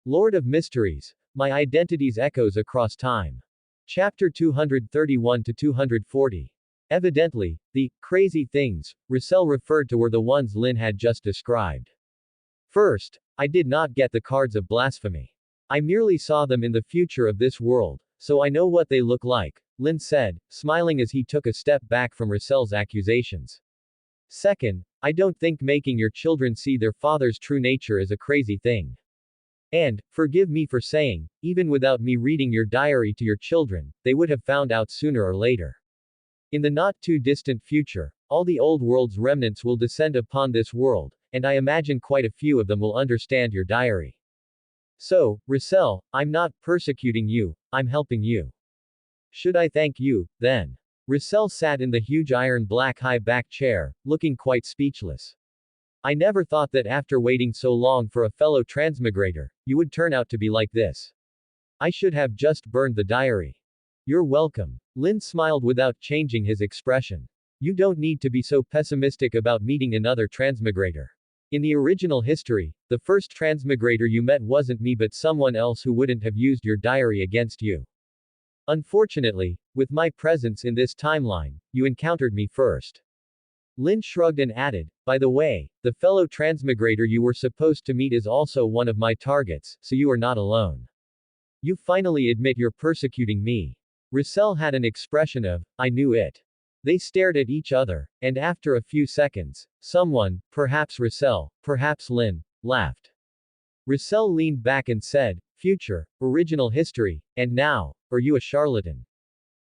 Lord of Mysteries. My Identities Echoes Across Time. Chapter 231 to 240. Evidently, the crazy things Russell referred to were the ones Lynn had just described. First, I did not get the cards of blasphemy. I merely saw them in the future of this world, so I know what they look like, Lynn said, smiling as he took a step back from Russell's accusations. Second, I don't think making your children see their father's true nature is a crazy thing. And, forgive me for saying, even without me reading your diary to your children, they would have found out sooner or later. In the not too distant future, all the old world's remnants will descend upon this world, and I imagine quite a few of them will understand your diary. So, Russell, I'm not persecuting you, I'm helping you. Should I thank you, then? Russell sat in the huge iron black high-back chair, looking quite speechless. I never thought that after waiting so long for a fellow transmigrator, you would turn out to be like this. I should have just burned the diary. You're welcome. Lynn smiled without changing his expression. You don't need to be so pessimistic about meeting another transmigrator. In the original history, the first transmigrator you met wasn't me but someone else who wouldn't have used your diary against you. Unfortunately, with my presence in this timeline, you encountered me first. Lynn shrugged and added, by the way, the fellow transmigrator you were supposed to meet is also one of my targets, so you are not alone. You finally admit you're persecuting me. Russell had an expression of, I knew it. They stared at each other, and after a few seconds, someone, perhaps Russell, perhaps Lynn, laughed. Russell leaned back and said, future, original history, and now, are you a charlatan?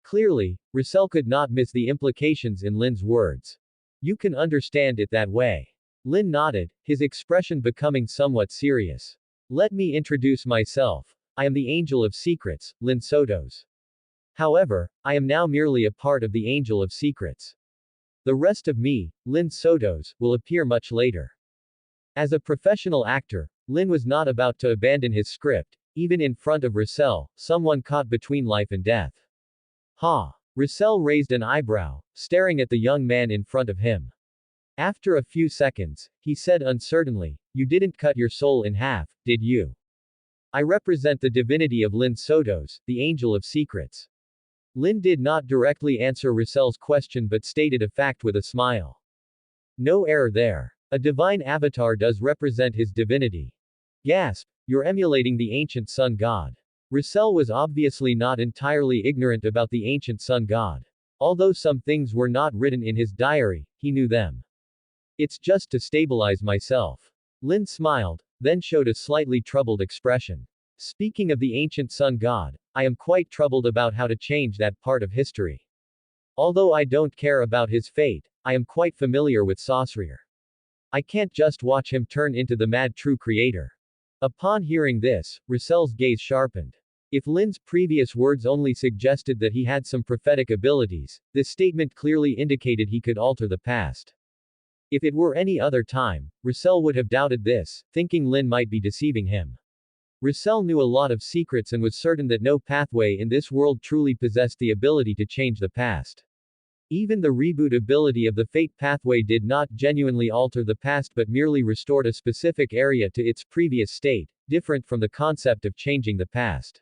Clearly, Russell could not miss the implications in Lynn's words. You can understand it that way. Lynn nodded, his expression becoming somewhat serious. Let me introduce myself. I am the Angel of Secrets, Lynn Sotos. However, I am now merely a part of the Angel of Secrets. The rest of me, Lynn Sotos, will appear much later. As a professional actor, Lynn was not about to abandon his script, even in front of Russell, someone caught between life and death. Ha! Russell raised an eyebrow, staring at the young man in front of him. After a few seconds, he said uncertainly, you didn't cut your soul in half, did you? I represent the divinity of Lynn Sotos, the Angel of Secrets. Lynn did not directly answer Russell's question but stated a fact with a smile. No error there. A divine avatar does represent his divinity. Gasp, you're emulating the ancient sun god. Russell was obviously not entirely ignorant about the ancient sun god. Although some things were not written in his diary, he knew them. It's just to stabilize myself. Lynn smiled, then showed a slightly troubled expression. Speaking of the ancient sun god, I am quite troubled about how to change that part of history. Although I don't care about his fate, I am quite familiar with Saussure. I can't just watch him turn into the mad true creator. Upon hearing this, Russell's gaze sharpened. If Lynn's previous words only suggested that he had some prophetic abilities, this statement clearly indicated he could alter the past. If it were any other time, Russell would have doubted this, thinking Lynn might be deceiving him. Russell knew a lot of secrets and was certain that no pathway in this world truly possessed the ability to change the past. Even the reboot ability of the Fate pathway did not genuinely alter the past but merely restored a specific area to its previous state, different from the concept of changing the past.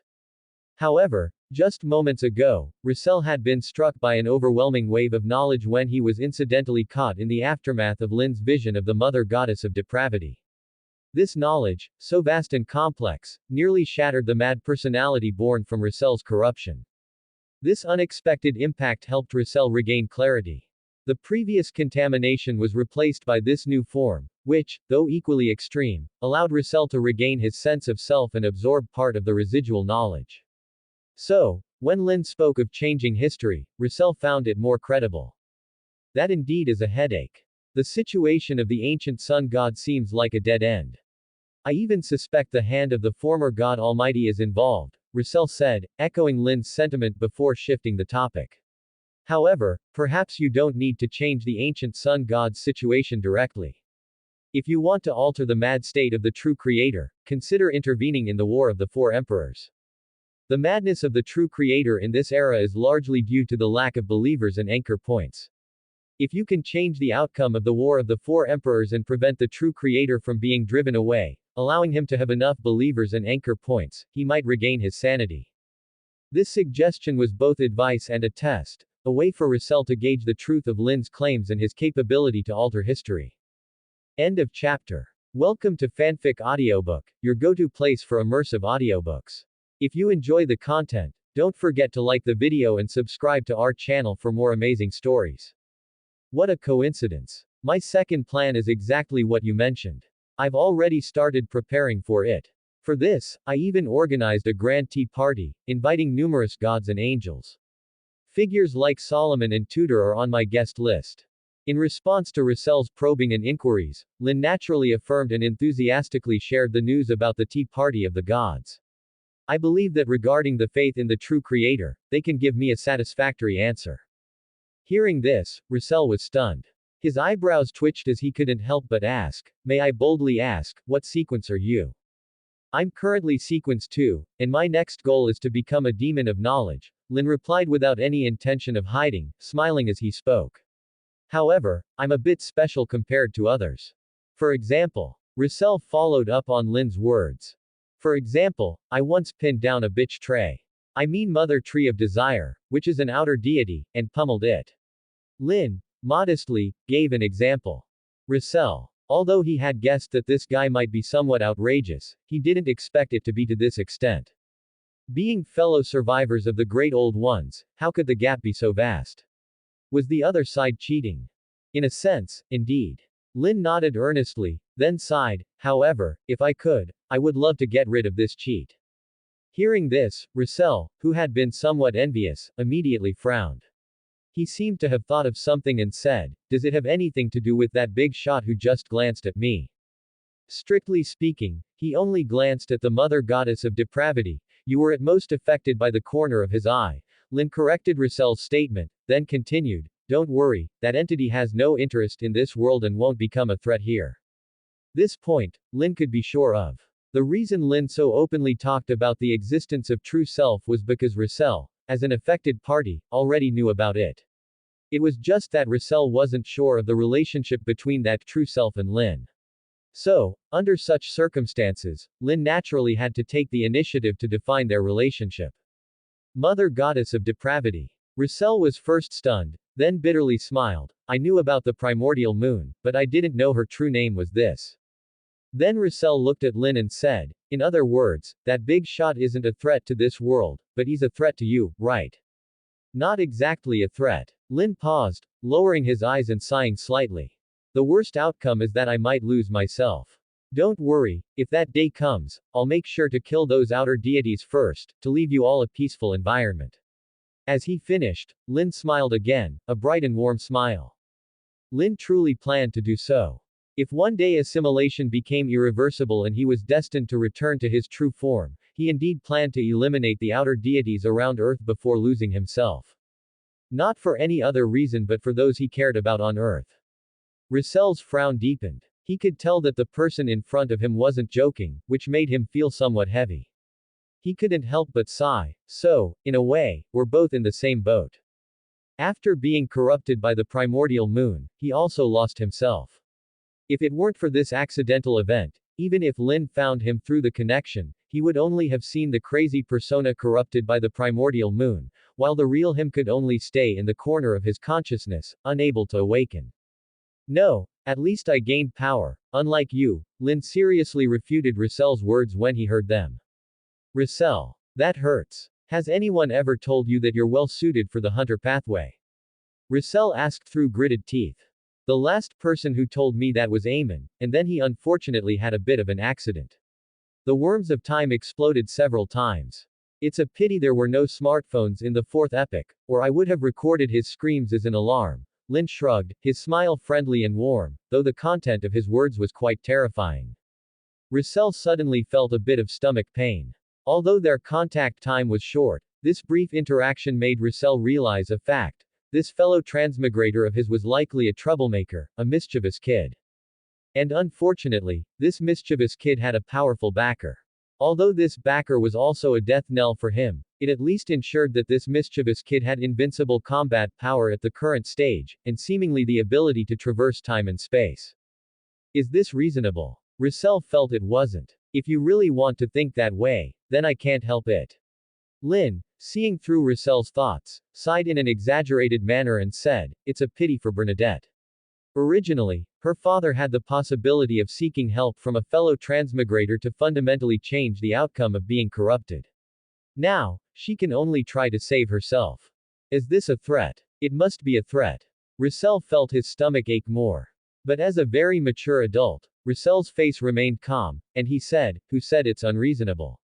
However, just moments ago, Russell had been struck by an overwhelming wave of knowledge when he was incidentally caught in the aftermath of Lynn's vision of the Mother Goddess of Depravity. This knowledge, so vast and complex, nearly shattered the mad personality born from Russell's corruption. This unexpected impact helped Russell regain clarity. The previous contamination was replaced by this new form, which, though equally extreme, allowed Russell to regain his sense of self and absorb part of the residual knowledge. So, when Lynn spoke of changing history, Russell found it more credible. That indeed is a headache. The situation of the ancient sun god seems like a dead end. I even suspect the hand of the former God Almighty is involved, Russell said, echoing Lynn's sentiment before shifting the topic. However, perhaps you don't need to change the ancient sun god's situation directly. If you want to alter the mad state of the true creator, consider intervening in the War of the Four Emperors. The madness of the true creator in this era is largely due to the lack of believers and anchor points. If you can change the outcome of the War of the Four Emperors and prevent the true creator from being driven away, allowing him to have enough believers and anchor points, he might regain his sanity. This suggestion was both advice and a test, a way for Russell to gauge the truth of Lynn's claims and his capability to alter history. End of chapter. Welcome to Fanfic Audiobook, your go-to place for immersive audiobooks. If you enjoy the content, don't forget to like the video and subscribe to our channel for more amazing stories. What a coincidence. My second plan is exactly what you mentioned. I've already started preparing for it. For this, I even organized a grand tea party, inviting numerous gods and angels. Figures like Solomon and Tudor are on my guest list. In response to Russell's probing and inquiries, Lynn naturally affirmed and enthusiastically shared the news about the tea party of the gods. I believe that regarding the faith in the true creator, they can give me a satisfactory answer. Hearing this, Russell was stunned. His eyebrows twitched as he couldn't help but ask, "May I boldly ask, what sequence are you?" "I'm currently sequence 2, and my next goal is to become a demon of knowledge," Lynn replied without any intention of hiding, smiling as he spoke. "However, I'm a bit special compared to others. For example," Russell followed up on Lynn's words. "For example, I once pinned down a bitch tray. I mean Mother Tree of Desire, which is an outer deity, and pummeled it." Lynn, modestly, gave an example. Russell, although he had guessed that this guy might be somewhat outrageous, he didn't expect it to be to this extent. Being fellow survivors of the Great Old Ones, how could the gap be so vast? Was the other side cheating? In a sense, indeed. Lynn nodded earnestly, then sighed, "However, if I could, I would love to get rid of this cheat." Hearing this, Russell, who had been somewhat envious, immediately frowned. He seemed to have thought of something and said, "Does it have anything to do with that big shot who just glanced at me?" Strictly speaking, he only glanced at the mother goddess of depravity. "You were at most affected by the corner of his eye." Lynn corrected Russell's statement, then continued, "Don't worry, that entity has no interest in this world and won't become a threat here." This point, Lynn could be sure of. The reason Lynn so openly talked about the existence of true self was because Russell, as an affected party, already knew about it. It was just that Russell wasn't sure of the relationship between that true self and Lynn. So, under such circumstances, Lynn naturally had to take the initiative to define their relationship. Mother Goddess of Depravity. Russell was first stunned, then bitterly smiled. "I knew about the primordial moon, but I didn't know her true name was this." Then Russell looked at Lynn and said, "In other words, that big shot isn't a threat to this world, but he's a threat to you, right?" "Not exactly a threat." Lynn paused, lowering his eyes and sighing slightly. "The worst outcome is that I might lose myself. Don't worry, if that day comes, I'll make sure to kill those outer deities first, to leave you all a peaceful environment." As he finished, Lynn smiled again, a bright and warm smile. Lynn truly planned to do so. If one day assimilation became irreversible and he was destined to return to his true form, he indeed planned to eliminate the outer deities around Earth before losing himself. Not for any other reason but for those he cared about on Earth. Russell's frown deepened. He could tell that the person in front of him wasn't joking, which made him feel somewhat heavy. He couldn't help but sigh. So, in a way, we're both in the same boat. After being corrupted by the primordial moon, he also lost himself. If it weren't for this accidental event, even if Lynn found him through the connection, he would only have seen the crazy persona corrupted by the primordial moon, while the real him could only stay in the corner of his consciousness, unable to awaken. "No, at least I gained power, unlike you," Lynn seriously refuted Russell's words when he heard them. "Russell, that hurts. Has anyone ever told you that you're well suited for the hunter pathway?" Russell asked through gritted teeth. "The last person who told me that was Amon, and then he unfortunately had a bit of an accident. The worms of time exploded several times. It's a pity there were no smartphones in the fourth epoch, or I would have recorded his screams as an alarm." Lynn shrugged, his smile friendly and warm, though the content of his words was quite terrifying. Russell suddenly felt a bit of stomach pain. Although their contact time was short, this brief interaction made Russell realize a fact. This fellow transmigrator of his was likely a troublemaker, a mischievous kid. And unfortunately, this mischievous kid had a powerful backer. Although this backer was also a death knell for him, it at least ensured that this mischievous kid had invincible combat power at the current stage, and seemingly the ability to traverse time and space. Is this reasonable? Russell felt it wasn't. If you really want to think that way, then I can't help it. Lynn, seeing through Russell's thoughts, sighed in an exaggerated manner and said, "It's a pity for Bernadette." Originally, her father had the possibility of seeking help from a fellow transmigrator to fundamentally change the outcome of being corrupted. Now, she can only try to save herself. Is this a threat? It must be a threat. Russell felt his stomach ache more. But as a very mature adult, Russell's face remained calm, and he said, "Who said it's unreasonable?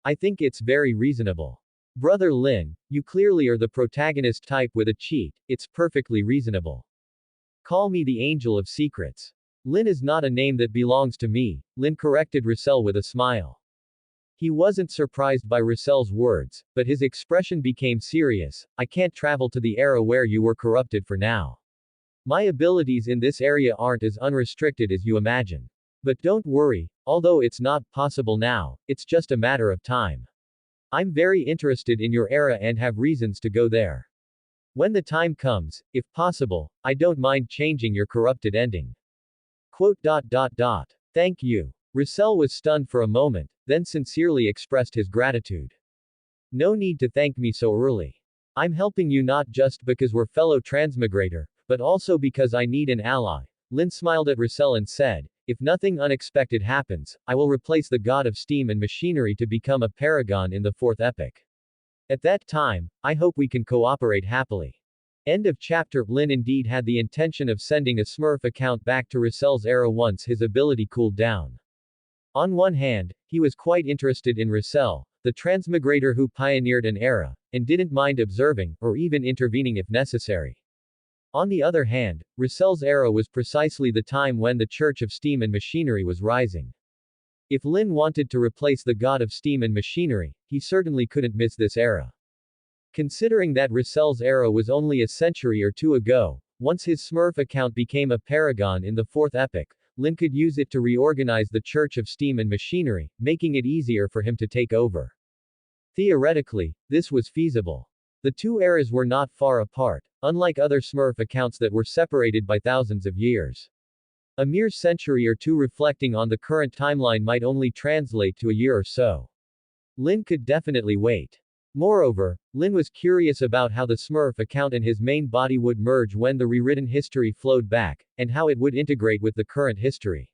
I think it's very reasonable. Brother Lin, you clearly are the protagonist type with a cheat, it's perfectly reasonable. Call me the Angel of Secrets. Lin is not a name that belongs to me," Lin corrected Russell with a smile. He wasn't surprised by Russell's words, but his expression became serious. "I can't travel to the era where you were corrupted for now. My abilities in this area aren't as unrestricted as you imagine. But don't worry, although it's not possible now, it's just a matter of time. I'm very interested in your era and have reasons to go there. When the time comes, if possible, I don't mind changing your corrupted ending." Quote. Thank you. Russell was stunned for a moment, then sincerely expressed his gratitude. "No need to thank me so early. I'm helping you not just because we're fellow transmigrator, but also because I need an ally." Lin smiled at Russell and said, "If nothing unexpected happens, I will replace the god of steam and machinery to become a paragon in the fourth epoch. At that time, I hope we can cooperate happily." End of chapter. Lin indeed had the intention of sending a Smurf account back to Russell's era once his ability cooled down. On one hand, he was quite interested in Russell, the transmigrator who pioneered an era, and didn't mind observing, or even intervening if necessary. On the other hand, Russell's era was precisely the time when the Church of Steam and Machinery was rising. If Lin wanted to replace the god of steam and machinery, he certainly couldn't miss this era. Considering that Russell's era was only a century or two ago, once his Smurf account became a paragon in the fourth epoch, Lin could use it to reorganize the Church of Steam and Machinery, making it easier for him to take over. Theoretically, this was feasible. The two eras were not far apart, unlike other Smurf accounts that were separated by thousands of years. A mere century or two reflecting on the current timeline might only translate to a year or so. Lin could definitely wait. Moreover, Lin was curious about how the Smurf account and his main body would merge when the rewritten history flowed back, and how it would integrate with the current history.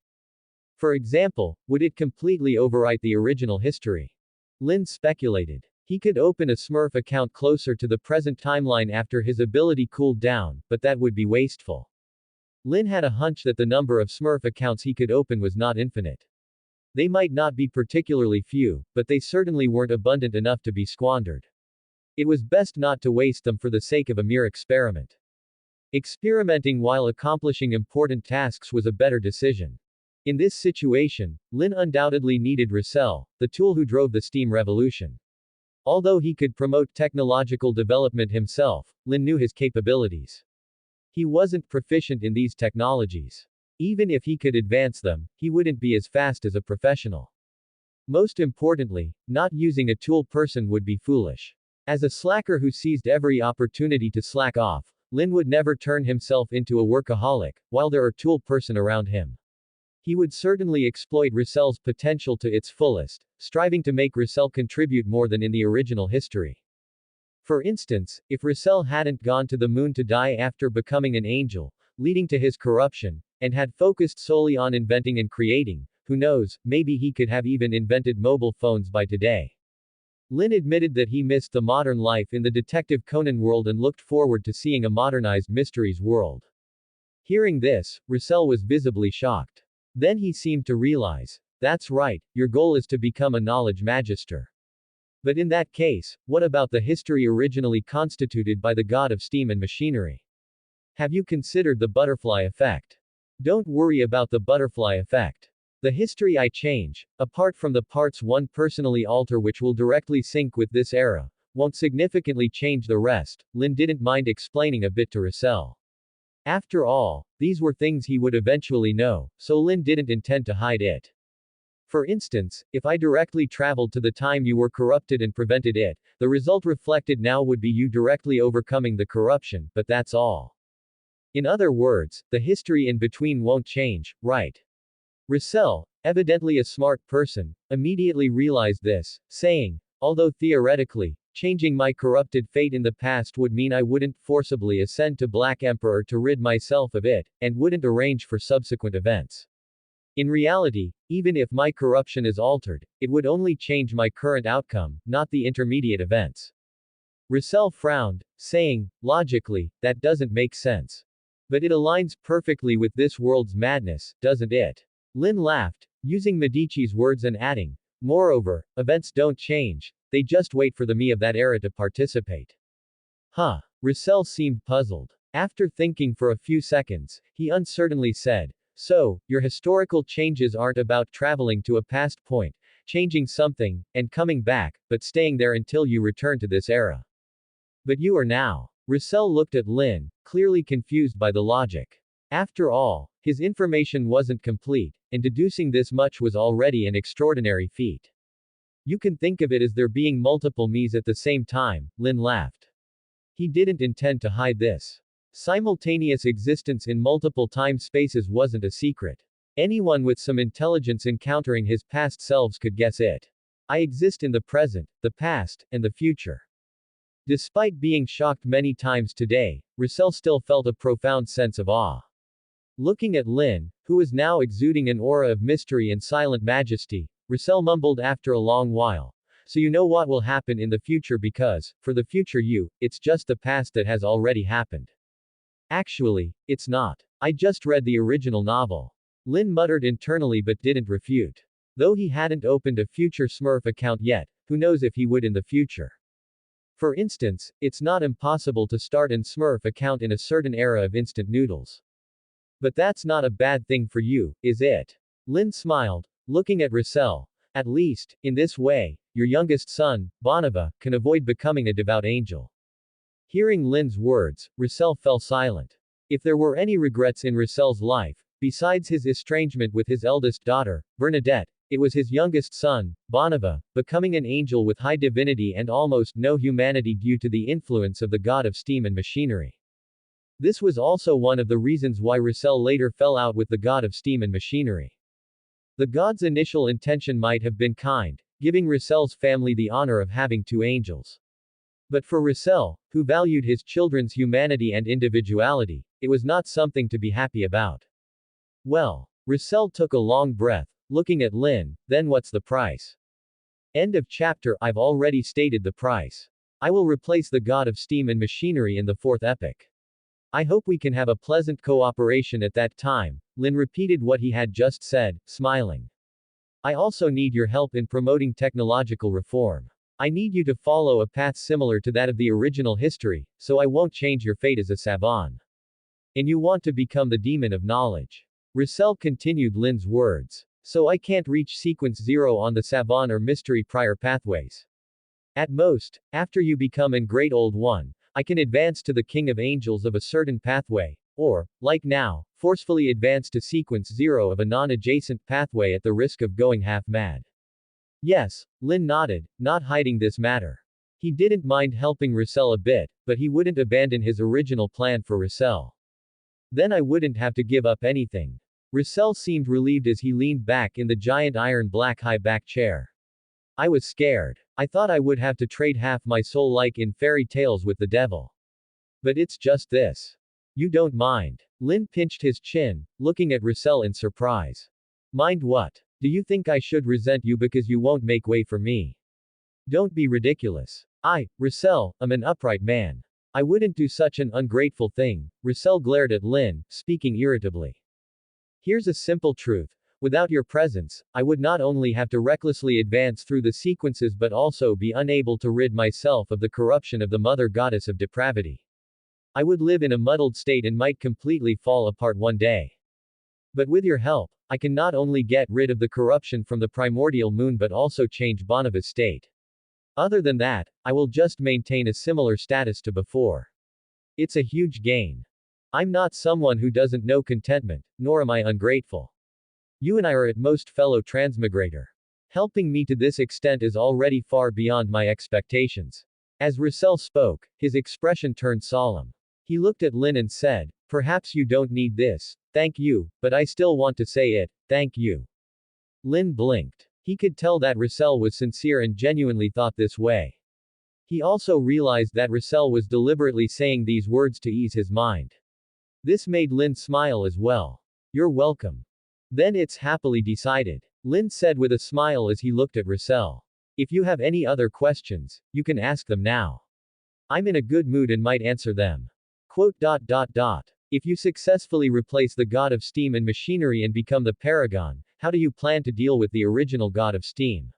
For example, would it completely overwrite the original history? Lin speculated. He could open a Smurf account closer to the present timeline after his ability cooled down, but that would be wasteful. Lin had a hunch that the number of Smurf accounts he could open was not infinite. They might not be particularly few, but they certainly weren't abundant enough to be squandered. It was best not to waste them for the sake of a mere experiment. Experimenting while accomplishing important tasks was a better decision. In this situation, Lin undoubtedly needed Russell, the tool who drove the steam revolution. Although he could promote technological development himself, Lin knew his capabilities. He wasn't proficient in these technologies. Even if he could advance them, he wouldn't be as fast as a professional. Most importantly, not using a tool person would be foolish. As a slacker who seized every opportunity to slack off, Lin would never turn himself into a workaholic, while there are tool person around him. He would certainly exploit Russell's potential to its fullest, striving to make Russell contribute more than in the original history. For instance, if Russell hadn't gone to the moon to die after becoming an angel, leading to his corruption, and had focused solely on inventing and creating, who knows, maybe he could have even invented mobile phones by today. Lin admitted that he missed the modern life in the Detective Conan world and looked forward to seeing a modernized mysteries world. Hearing this, Russell was visibly shocked. Then he seemed to realize. That's right, your goal is to become a knowledge magister. But in that case, what about the history originally constituted by the god of steam and machinery? Have you considered the butterfly effect? Don't worry about the butterfly effect. The history I change, apart from the parts one personally alter which will directly sync with this era, won't significantly change the rest, Lin didn't mind explaining a bit to Russell. After all, these were things he would eventually know, so Lin didn't intend to hide it. For instance, if I directly traveled to the time you were corrupted and prevented it, the result reflected now would be you directly overcoming the corruption, but that's all. In other words, the history in between won't change, right? Russell, evidently a smart person, immediately realized this, saying, although theoretically, changing my corrupted fate in the past would mean I wouldn't forcibly ascend to Black Emperor to rid myself of it, and wouldn't arrange for subsequent events. In reality, even if my corruption is altered, it would only change my current outcome, not the intermediate events. Russell frowned, saying, logically, that doesn't make sense. But it aligns perfectly with this world's madness, doesn't it? Lynn laughed, using Medici's words and adding, moreover, events don't change, they just wait for the me of that era to participate. Huh. Russell seemed puzzled. After thinking for a few seconds, he uncertainly said, so, your historical changes aren't about traveling to a past point, changing something, and coming back, but staying there until you return to this era. But you are now. Russell looked at Lynn, clearly confused by the logic. After all, his information wasn't complete, and deducing this much was already an extraordinary feat. You can think of it as there being multiple me's at the same time, Lynn laughed. He didn't intend to hide this. Simultaneous existence in multiple time spaces wasn't a secret. Anyone with some intelligence encountering his past selves could guess it. I exist in the present, the past, and the future. Despite being shocked many times today, Russell still felt a profound sense of awe. Looking at Lynn, who was now exuding an aura of mystery and silent majesty, Russell mumbled after a long while. So you know what will happen in the future because, for the future you, it's just the past that has already happened. Actually, it's not. I just read the original novel. Lynn muttered internally but didn't refute. Though he hadn't opened a future Smurf account yet, who knows if he would in the future. For instance, it's not impossible to start an Smurf account in a certain era of instant noodles. But that's not a bad thing for you, is it? Lynn smiled, looking at Russell. At least, in this way, your youngest son, Bonava, can avoid becoming a devout angel. Hearing Lynn's words, Russell fell silent. If there were any regrets in Russell's life, besides his estrangement with his eldest daughter, Bernadette, it was his youngest son, Bonava, becoming an angel with high divinity and almost no humanity due to the influence of the god of steam and machinery. This was also one of the reasons why Russell later fell out with the god of steam and machinery. The god's initial intention might have been kind, giving Russell's family the honor of having two angels. But for Russell, who valued his children's humanity and individuality, it was not something to be happy about. Well, Russell took a long breath, looking at Lynn, then what's the price? End of chapter. I've already stated the price. I will replace the god of steam and machinery in the fourth epic. I hope we can have a pleasant cooperation at that time. Lynn repeated what he had just said, smiling. I also need your help in promoting technological reform. I need you to follow a path similar to that of the original history, so I won't change your fate as a savant. And you want to become the demon of knowledge. Russell continued Lynn's words. So I can't reach sequence 0 on the savant or mystery prior pathways. At most, after you become an great old one, I can advance to the king of angels of a certain pathway, or, like now, forcefully advance to sequence 0 of a non-adjacent pathway at the risk of going half mad. Yes, Lynn nodded, not hiding this matter. He didn't mind helping Russell a bit, but he wouldn't abandon his original plan for Russell. Then I wouldn't have to give up anything. Russell seemed relieved as he leaned back in the giant iron black high-back chair. I was scared. I thought I would have to trade half my soul like in fairy tales with the devil. But it's just this. You don't mind. Lynn pinched his chin, looking at Russell in surprise. Mind what? Do you think I should resent you because you won't make way for me? Don't be ridiculous. I, Russell, am an upright man. I wouldn't do such an ungrateful thing. Russell glared at Lynn, speaking irritably. Here's a simple truth. Without your presence, I would not only have to recklessly advance through the sequences but also be unable to rid myself of the corruption of the mother goddess of depravity. I would live in a muddled state and might completely fall apart one day. But with your help, I can not only get rid of the corruption from the primordial moon but also change Bonava's state. Other than that, I will just maintain a similar status to before. It's a huge gain. I'm not someone who doesn't know contentment, nor am I ungrateful. You and I are at most fellow transmigrator. Helping me to this extent is already far beyond my expectations. As Russell spoke, his expression turned solemn. He looked at Lynn and said, perhaps you don't need this, thank you, but I still want to say it, thank you. Lynn blinked. He could tell that Russell was sincere and genuinely thought this way. He also realized that Russell was deliberately saying these words to ease his mind. This made Lynn smile as well. You're welcome. Then it's happily decided. Lynn said with a smile as he looked at Russell. If you have any other questions, you can ask them now. I'm in a good mood and might answer them. Quote. If you successfully replace the god of steam and machinery and become the paragon, how do you plan to deal with the original god of steam?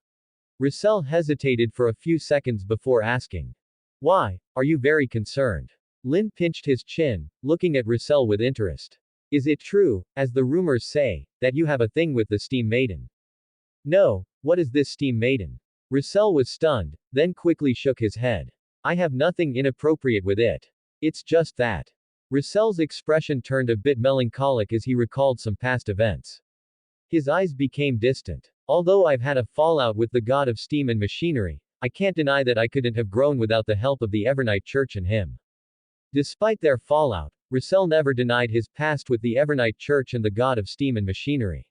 Russell hesitated for a few seconds before asking. Why, are you very concerned? Lynn pinched his chin, looking at Russell with interest. Is it true, as the rumors say, that you have a thing with the steam maiden? No, what is this steam maiden? Russell was stunned, then quickly shook his head. I have nothing inappropriate with it. It's just that. Russell's expression turned a bit melancholic as he recalled some past events. His eyes became distant. Although I've had a fallout with the god of steam and machinery, I can't deny that I couldn't have grown without the help of the Evernight Church and him. Despite their fallout, Russell never denied his past with the Evernight Church and the god of steam and machinery.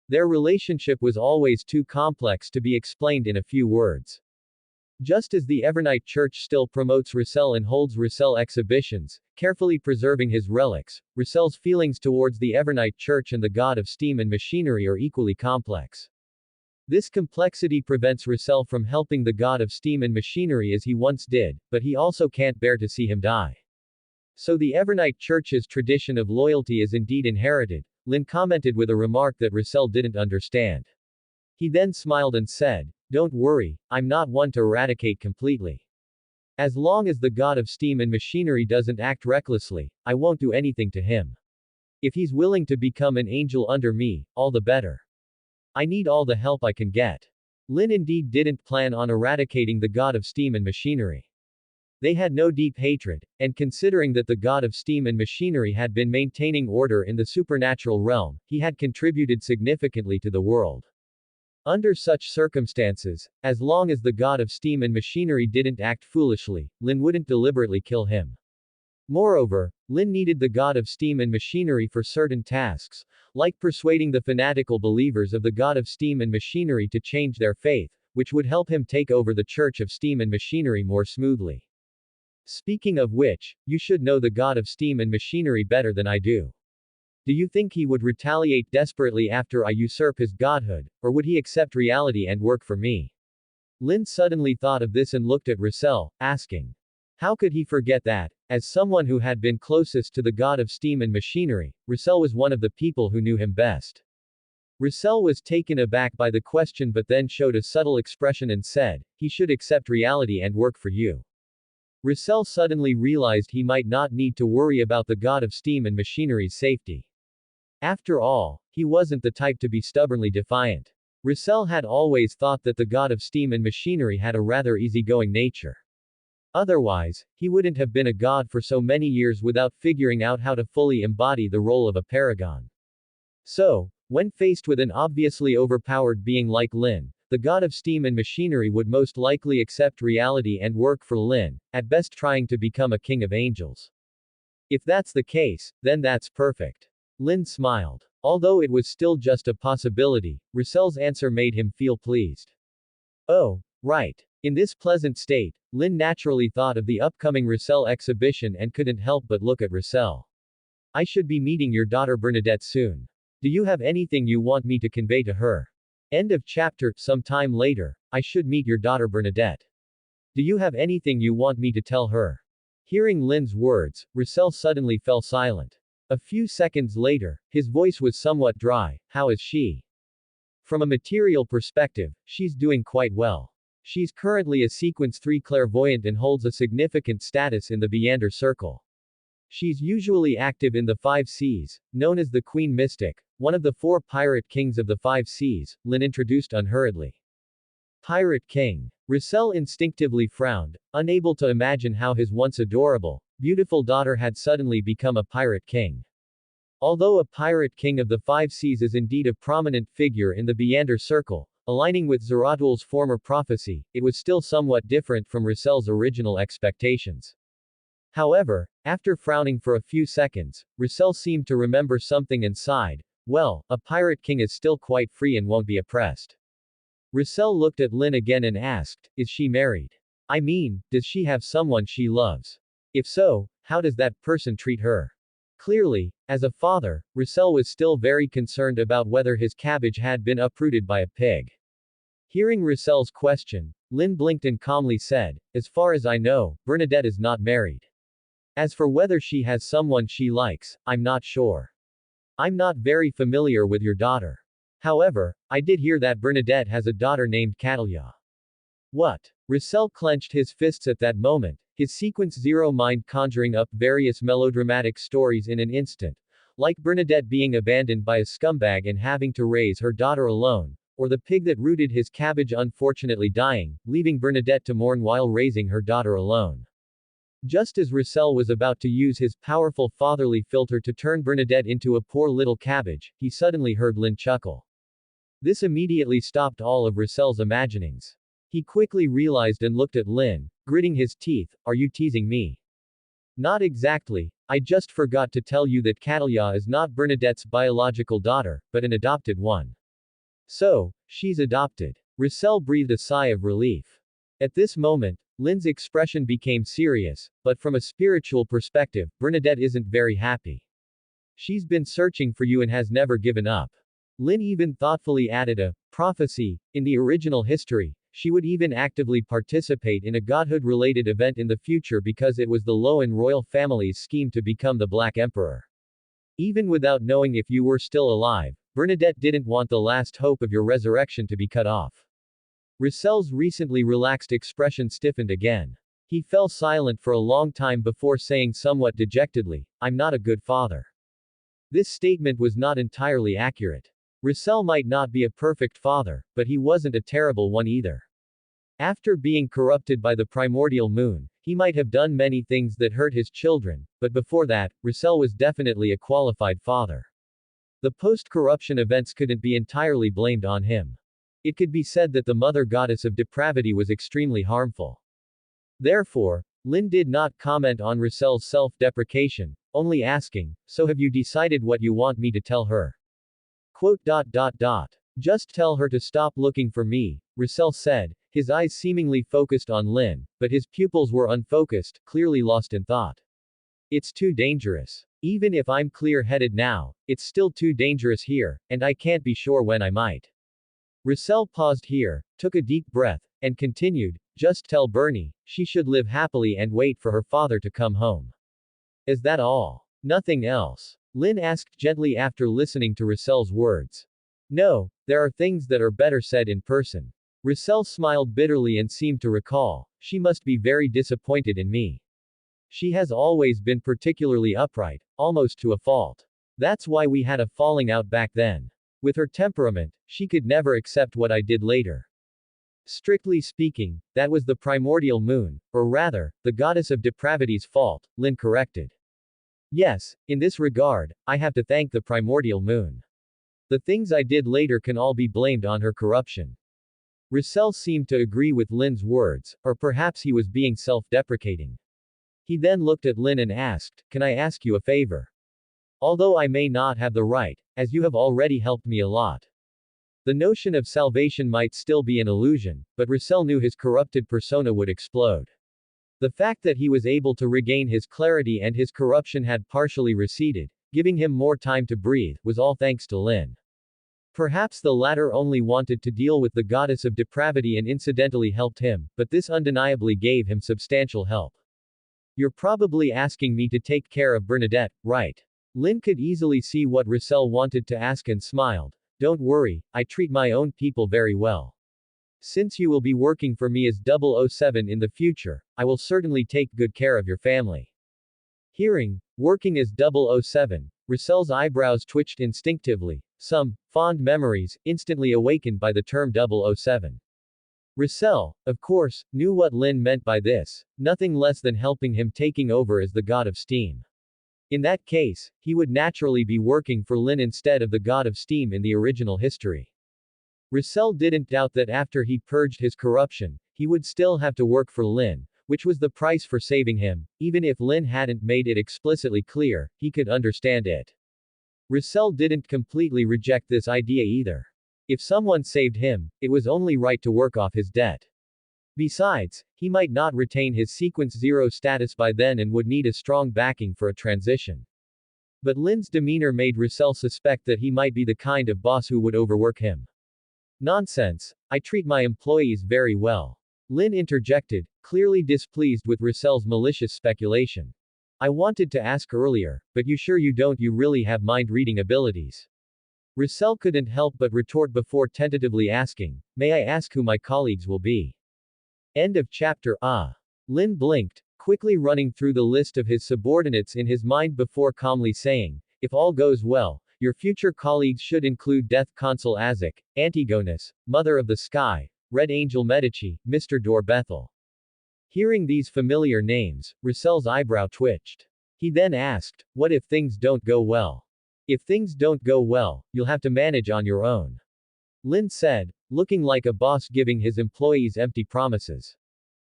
Their relationship was always too complex to be explained in a few words. Just as the Evernight Church still promotes Russell and holds Russell exhibitions, carefully preserving his relics, Russell's feelings towards the Evernight Church and the god of steam and machinery are equally complex. This complexity prevents Russell from helping the god of steam and machinery as he once did, but he also can't bear to see him die. So the Evernight Church's tradition of loyalty is indeed inherited, Lynn commented with a remark that Russell didn't understand. He then smiled and said, don't worry, I'm not one to eradicate completely. As long as the god of steam and machinery doesn't act recklessly, I won't do anything to him. If he's willing to become an angel under me, all the better. I need all the help I can get. Lynn indeed didn't plan on eradicating the god of steam and machinery. They had no deep hatred, and considering that the god of steam and machinery had been maintaining order in the supernatural realm, he had contributed significantly to the world. Under such circumstances, as long as the god of steam and machinery didn't act foolishly, Lynn wouldn't deliberately kill him. Moreover, Lynn needed the god of steam and machinery for certain tasks, like persuading the fanatical believers of the god of steam and machinery to change their faith, which would help him take over the Church of Steam and Machinery more smoothly. Speaking of which, you should know the god of steam and machinery better than I do. Do you think he would retaliate desperately after I usurp his godhood, or would he accept reality and work for me? Lynn suddenly thought of this and looked at Russell, asking. How could he forget that, as someone who had been closest to the god of steam and machinery, Russell was one of the people who knew him best. Russell was taken aback by the question but then showed a subtle expression and said, he should accept reality and work for you. Russell suddenly realized he might not need to worry about the god of steam and machinery's safety. After all, he wasn't the type to be stubbornly defiant. Russell had always thought that the god of steam and machinery had a rather easygoing nature. Otherwise, he wouldn't have been a god for so many years without figuring out how to fully embody the role of a paragon. So, when faced with an obviously overpowered being like Lynn, the god of steam and machinery would most likely accept reality and work for Lynn, at best trying to become a king of angels. If that's the case, then that's perfect. Lynn smiled. Although it was still just a possibility, Russell's answer made him feel pleased. Oh, right. In this pleasant state, Lynn naturally thought of the upcoming Russell exhibition and couldn't help but look at Russell. I should be meeting your daughter Bernadette soon. Do you have anything you want me to convey to her? End of chapter. Some time later, I should meet your daughter Bernadette. Do you have anything you want me to tell her? Hearing Lynn's words, Russell suddenly fell silent. A few seconds later, his voice was somewhat dry. How is she? From a material perspective, she's doing quite well. She's currently a Sequence 3 clairvoyant and holds a significant status in the Beyonder Circle. She's usually active in the 5 Seas, known as the Queen Mystic, one of the 4 pirate kings of the 5 Seas, Lynn introduced unhurriedly. Pirate King. Russell instinctively frowned, unable to imagine how his once adorable, beautiful daughter had suddenly become a pirate king. Although a pirate king of the 5 Seas is indeed a prominent figure in the Beyonder Circle, aligning with Zaratul's former prophecy, it was still somewhat different from Russell's original expectations. However, after frowning for a few seconds, Russell seemed to remember something and sighed, Well, a pirate king is still quite free and won't be oppressed. Russell looked at Lynn again and asked, is she married? I mean, does she have someone she loves? If so, how does that person treat her? Clearly, as a father, Russell was still very concerned about whether his cabbage had been uprooted by a pig. Hearing Russell's question, Lynn blinked and calmly said, as far as I know, Bernadette is not married. As for whether she has someone she likes, I'm not sure. I'm not very familiar with your daughter. However, I did hear that Bernadette has a daughter named Catalia. What? Russell clenched his fists at that moment, his sequence zero mind conjuring up various melodramatic stories in an instant, like Bernadette being abandoned by a scumbag and having to raise her daughter alone, or the pig that rooted his cabbage unfortunately dying, leaving Bernadette to mourn while raising her daughter alone. Just as Russell was about to use his powerful fatherly filter to turn Bernadette into a poor little cabbage, he suddenly heard Lynn chuckle. This immediately stopped all of Russell's imaginings. He quickly realized and looked at Lynn, gritting his teeth, are you teasing me? Not exactly, I just forgot to tell you that Catalia is not Bernadette's biological daughter, but an adopted one. So, she's adopted. Russell breathed a sigh of relief. At this moment, Lynn's expression became serious, but from a spiritual perspective, Bernadette isn't very happy. She's been searching for you and has never given up. Lynn even thoughtfully added a prophecy. In the original history, she would even actively participate in a Godhood-related event in the future because it was the Loan royal family's scheme to become the Black Emperor. Even without knowing if you were still alive, Bernadette didn't want the last hope of your resurrection to be cut off. Russell's recently relaxed expression stiffened again. He fell silent for a long time before saying somewhat dejectedly, I'm not a good father. This statement was not entirely accurate. Russell might not be a perfect father, but he wasn't a terrible one either. After being corrupted by the primordial moon, he might have done many things that hurt his children, but before that, Russell was definitely a qualified father. The post-corruption events couldn't be entirely blamed on him. It could be said that the mother goddess of depravity was extremely harmful. Therefore, Lynn did not comment on Russell's self-deprecation, only asking, so have you decided what you want me to tell her? Just tell her to stop looking for me, Russell said, his eyes seemingly focused on Lynn, but his pupils were unfocused, clearly lost in thought. It's too dangerous. Even if I'm clear-headed now, it's still too dangerous here, and I can't be sure when I might. Russell paused here, took a deep breath, and continued, just tell Bernie, she should live happily and wait for her father to come home. Is that all? Nothing else? Lynn asked gently after listening to Russell's words. No, there are things that are better said in person. Russell smiled bitterly and seemed to recall, she must be very disappointed in me. She has always been particularly upright, almost to a fault. That's why we had a falling out back then. With her temperament, she could never accept what I did later. Strictly speaking, that was the primordial moon, or rather, the goddess of depravity's fault, Lynn corrected. Yes, in this regard, I have to thank the primordial moon. The things I did later can all be blamed on her corruption. Russell seemed to agree with Lynn's words, or perhaps he was being self-deprecating. He then looked at Lynn and asked, can I ask you a favor? Although I may not have the right, as you have already helped me a lot. The notion of salvation might still be an illusion, but Russell knew his corrupted persona would explode. The fact that he was able to regain his clarity and his corruption had partially receded, giving him more time to breathe, was all thanks to Lynn. Perhaps the latter only wanted to deal with the goddess of depravity and incidentally helped him, but this undeniably gave him substantial help. You're probably asking me to take care of Bernadette, right? Lynn could easily see what Russell wanted to ask and smiled. Don't worry, I treat my own people very well. Since you will be working for me as 007 in the future, I will certainly take good care of your family. Hearing, working as 007, Russell's eyebrows twitched instinctively, some fond memories instantly awakened by the term 007. Russell, of course, knew what Lynn meant by this, nothing less than helping him taking over as the god of steam. In that case, he would naturally be working for Lynn instead of the god of steam in the original history. Russell didn't doubt that after he purged his corruption, he would still have to work for Lynn, which was the price for saving him. Even if Lynn hadn't made it explicitly clear, he could understand it. Russell didn't completely reject this idea either. If someone saved him, it was only right to work off his debt. Besides, he might not retain his Sequence Zero status by then and would need a strong backing for a transition. But Lynn's demeanor made Russell suspect that he might be the kind of boss who would overwork him. Nonsense. I treat my employees very well. Lynn interjected, clearly displeased with Russell's malicious speculation. I wanted to ask earlier, but you sure you really have mind-reading abilities? Russell couldn't help but retort before tentatively asking, may I ask who my colleagues will be? End of chapter. Lynn blinked, quickly running through the list of his subordinates in his mind before calmly saying, if all goes well, your future colleagues should include Death Consul Azek, Antigonus, Mother of the Sky, Red Angel Medici, Mr. Dor Bethel. Hearing these familiar names, Russell's eyebrow twitched. He then asked, what if things don't go well? If things don't go well, you'll have to manage on your own. Lynn said, looking like a boss giving his employees empty promises.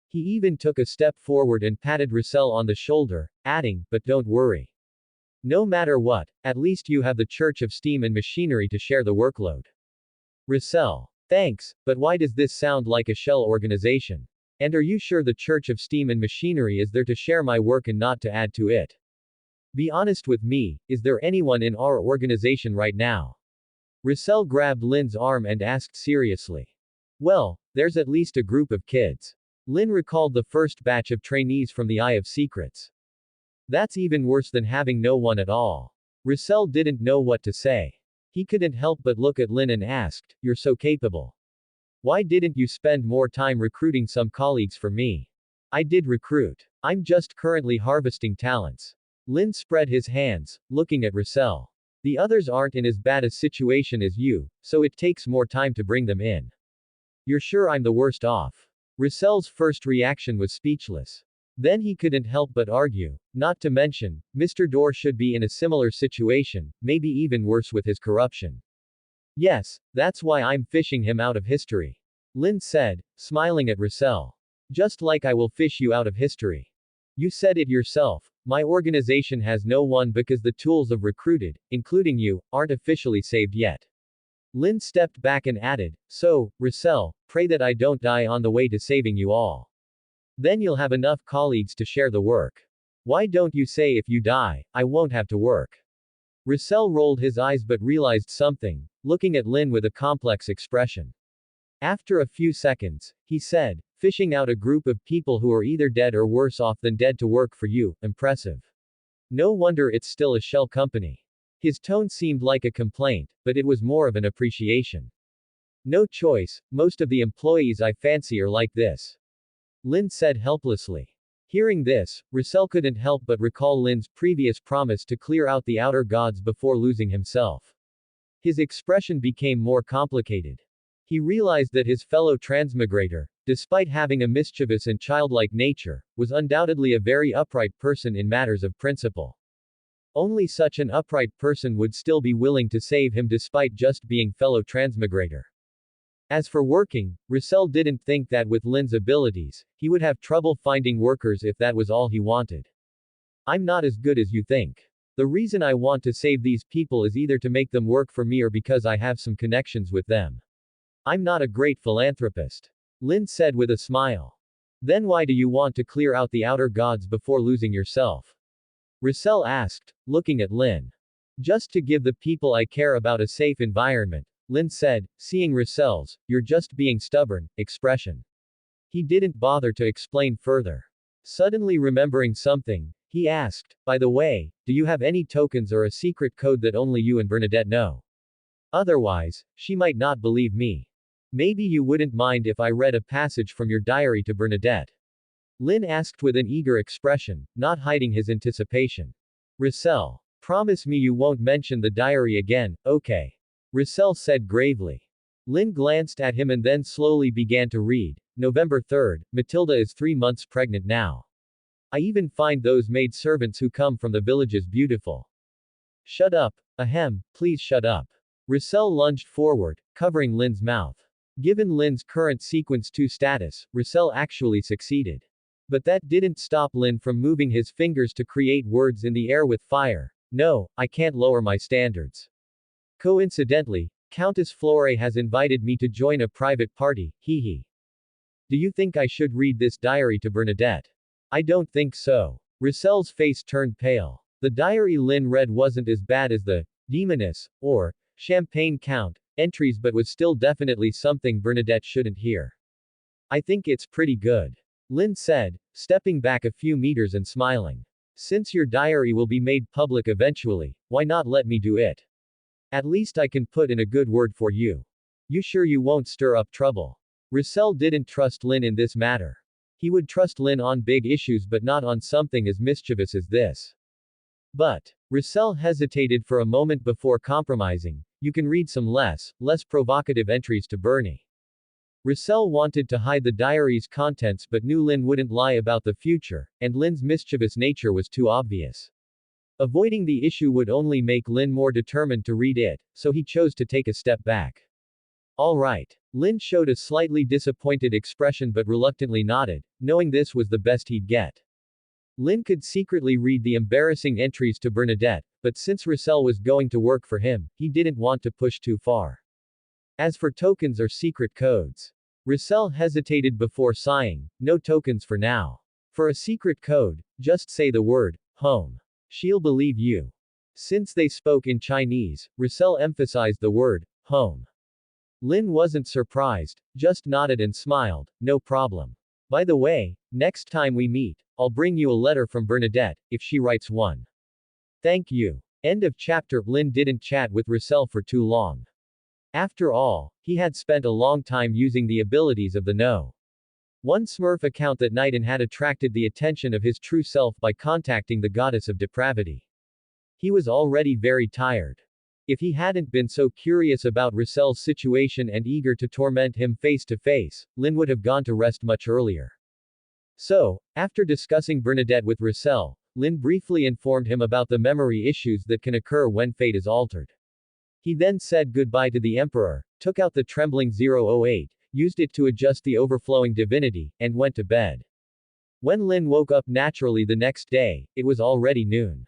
He even took a step forward and patted Russell on the shoulder, adding, but don't worry. No matter what, at least you have the Church of Steam and Machinery to share the workload. Russell. Thanks, but why does this sound like a shell organization? And are you sure the Church of Steam and Machinery is there to share my work and not to add to it? Be honest with me, is there anyone in our organization right now? Russell grabbed Lynn's arm and asked seriously. Well, there's at least a group of kids. Lynn recalled the first batch of trainees from the Eye of Secrets. That's even worse than having no one at all. Russell didn't know what to say. He couldn't help but look at Lynn and asked, you're so capable. Why didn't you spend more time recruiting some colleagues for me? I did recruit. I'm just currently harvesting talents. Lynn spread his hands, looking at Russell. The others aren't in as bad a situation as you, so it takes more time to bring them in. You're sure I'm the worst off? Russell's first reaction was speechless. Then he couldn't help but argue, not to mention, Mr. Dor should be in a similar situation, maybe even worse with his corruption. Yes, that's why I'm fishing him out of history. Lynn said, smiling at Russell. Just like I will fish you out of history. You said it yourself, my organization has no one because the tools of recruited, including you, aren't officially saved yet. Lynn stepped back and added, so, Russell, pray that I don't die on the way to saving you all. Then you'll have enough colleagues to share the work. Why don't you say if you die, I won't have to work? Russell rolled his eyes but realized something, looking at Lynn with a complex expression. After a few seconds, he said, fishing out a group of people who are either dead or worse off than dead to work for you, impressive. No wonder it's still a shell company. His tone seemed like a complaint, but it was more of an appreciation. No choice, most of the employees I fancy are like this. Lynn said helplessly. Hearing this, Russell couldn't help but recall Lynn's previous promise to clear out the outer gods before losing himself. His expression became more complicated. He realized that his fellow transmigrator, despite having a mischievous and childlike nature, was undoubtedly a very upright person in matters of principle. Only such an upright person would still be willing to save him despite just being fellow transmigrator. As for working, Russell didn't think that with Lynn's abilities, he would have trouble finding workers if that was all he wanted. I'm not as good as you think. The reason I want to save these people is either to make them work for me or because I have some connections with them. I'm not a great philanthropist. Lynn said with a smile. Then why do you want to clear out the outer gods before losing yourself? Russell asked, looking at Lynn. Just to give the people I care about a safe environment, Lynn said, seeing Russell's, you're just being stubborn, expression. He didn't bother to explain further. Suddenly remembering something, he asked, by the way, do you have any tokens or a secret code that only you and Bernadette know? Otherwise, she might not believe me. Maybe you wouldn't mind if I read a passage from your diary to Bernadette. Lynn asked with an eager expression, not hiding his anticipation. Russell. Promise me you won't mention the diary again, okay? Russell said gravely. Lynn glanced at him and then slowly began to read. November 3rd, Matilda is 3 months pregnant now. I even find those maidservants who come from the villages beautiful. Shut up. Ahem, please shut up. Russell lunged forward, covering Lynn's mouth. Given Lynn's current Sequence 2 status, Russell actually succeeded. But that didn't stop Lynn from moving his fingers to create words in the air with fire. No, I can't lower my standards. Coincidentally, Countess Flore has invited me to join a private party, hee hee. Do you think I should read this diary to Bernadette? I don't think so. Rissel's face turned pale. The diary Lynn read wasn't as bad as the Demoness, or Champagne Count entries, but was still definitely something Bernadette shouldn't hear. I think it's pretty good, Lynn said, stepping back a few meters and smiling. Since your diary will be made public eventually, why not let me do it? At least I can put in a good word for you. You sure you won't stir up trouble? Rissel didn't trust Lynn in this matter. He would trust Lynn on big issues but not on something as mischievous as this. But, Rissel hesitated for a moment before compromising. You can read some less provocative entries to Bernie. Rissel wanted to hide the diary's contents but knew Lynn wouldn't lie about the future, and Lynn's mischievous nature was too obvious. Avoiding the issue would only make Lynn more determined to read it, so he chose to take a step back. All right. Lynn showed a slightly disappointed expression but reluctantly nodded, knowing this was the best he'd get. Lynn could secretly read the embarrassing entries to Bernadette, but since Rissel was going to work for him, he didn't want to push too far. As for tokens or secret codes, Rissel hesitated before sighing, no tokens for now. For a secret code, just say the word, home. She'll believe you. Since they spoke in Chinese, Rissel emphasized the word, home. Lynn wasn't surprised, just nodded and smiled, no problem. By the way, next time we meet, I'll bring you a letter from Bernadette, if she writes one. Thank you. End of chapter. Lynn didn't chat with Rissel for too long. After all, he had spent a long time using the abilities of the No. One Smurf account that night and had attracted the attention of his true self by contacting the goddess of depravity. He was already very tired. If he hadn't been so curious about Rissel's situation and eager to torment him face to face, Lynn would have gone to rest much earlier. So, after discussing Bernadette with Rissel, Lynn briefly informed him about the memory issues that can occur when fate is altered. He then said goodbye to the Emperor, took out the trembling 008, used it to adjust the overflowing divinity, and went to bed. When Lynn woke up naturally the next day, it was already noon.